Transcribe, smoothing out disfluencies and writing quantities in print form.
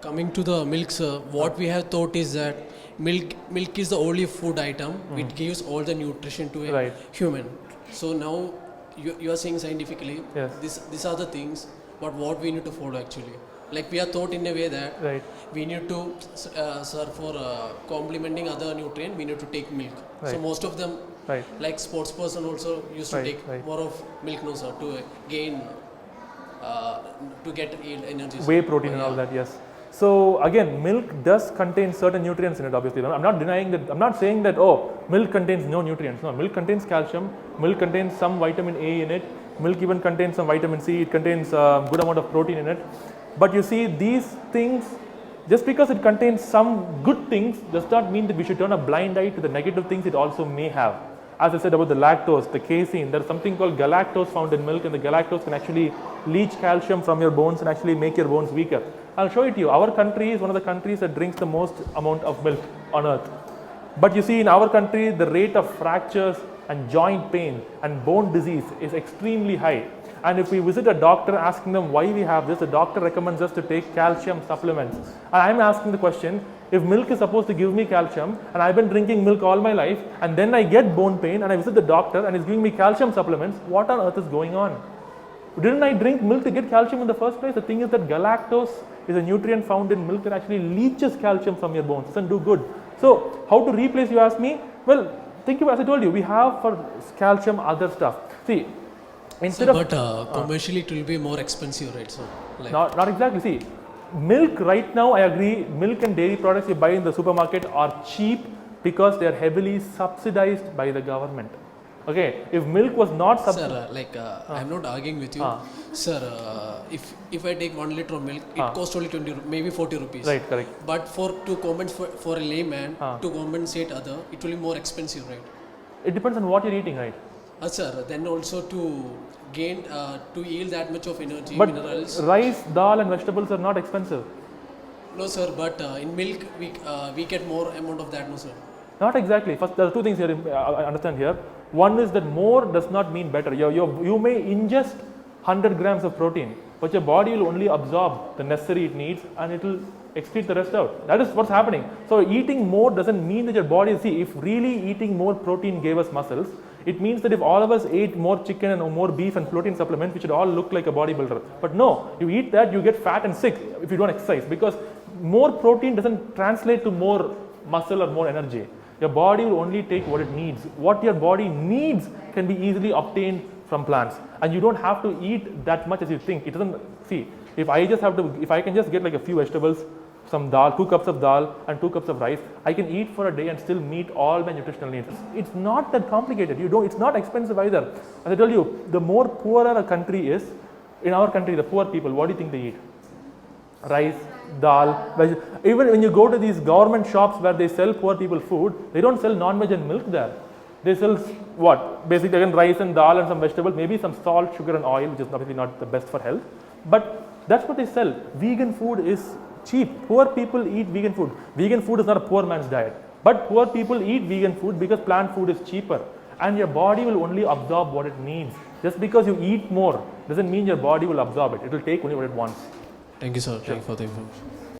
coming to the milk, sir, what we have thought is that milk is the only food item which gives all the nutrition to a human. So now you are saying scientifically, these are the things, but what we need to follow actually. Like we are taught in a way that we need to, sir, for complementing other nutrient, we need to take milk. So most of them, like sports person also used to take more of milk, no sir, to gain, to get energy. Whey protein and all that, yes. So again, milk does contain certain nutrients in it, obviously. I'm not denying that, I'm not saying that, oh, milk contains no nutrients. No, milk contains calcium, milk contains some vitamin A in it, milk even contains some vitamin C, it contains a good amount of protein in it. But you see, these things, just because it contains some good things, does not mean that we should turn a blind eye to the negative things it also may have. As I said about the lactose, the casein, there is something called galactose found in milk, and the galactose can actually leach calcium from your bones and actually make your bones weaker. I'll show it to you. Our country is one of the countries that drinks the most amount of milk on earth. But you see, in our country, the rate of fractures and joint pain and bone disease is extremely high. And if we visit a doctor asking them why we have this, the doctor recommends us to take calcium supplements. And I'm asking the question, if milk is supposed to give me calcium and I've been drinking milk all my life and then I get bone pain and I visit the doctor and he's giving me calcium supplements, what on earth is going on? Didn't I drink milk to get calcium in the first place? The thing is that galactose is a nutrient found in milk that actually leaches calcium from your bones. It doesn't do good. So how to replace, you ask me? Well, think of, as I told you, we have for calcium other stuff. See, instead commercially it will be more expensive, right? So like not exactly. See, milk right now, I agree, milk and dairy products you buy in the supermarket are cheap because they are heavily subsidized by the government. Okay, if milk was not subsidized, sir, I'm not arguing with you, sir. If I take 1 liter of milk, it costs only 20, maybe 40 rupees. Right, correct. But for a layman to compensate other, it will be more expensive, right? It depends on what you're eating, right? Sir, then also to gain, to yield that much of energy, but minerals. Rice, dal and vegetables are not expensive. No sir, but in milk we get more amount of that, no sir? Not exactly. First, there are two things here I understand here. One is that more does not mean better. You may ingest 100 grams of protein, but your body will only absorb the necessary it needs and it will excrete the rest out. That is what's happening. So eating more doesn't mean that your body, see, if really eating more protein gave us muscles, it means that if all of us ate more chicken and more beef and protein supplements, we should all look like a bodybuilder. But no, you eat that, you get fat and sick if you don't exercise, because more protein doesn't translate to more muscle or more energy. Your body will only take what it needs. What your body needs can be easily obtained from plants, and you don't have to eat that much as you think. It doesn't, see, if I can just get like a few vegetables, some dal, 2 cups of dal and 2 cups of rice, I can eat for a day and still meet all my nutritional needs. It's not that complicated. It's not expensive either. As I told you, the more poorer a country is, in our country, the poor people, what do you think they eat? Rice, dal, veg. Even when you go to these government shops where they sell poor people food, they don't sell non-veg and milk there. They sell what? Basically again rice and dal and some vegetables, maybe some salt, sugar and oil, which is obviously not the best for health. But that's what they sell. Vegan food is cheap. Poor people eat vegan food. Vegan food is not a poor man's diet. But poor people eat vegan food because plant food is cheaper. And your body will only absorb what it needs. Just because you eat more doesn't mean your body will absorb it. It will take only what it wants. Thank you, sir. Thank you for the information.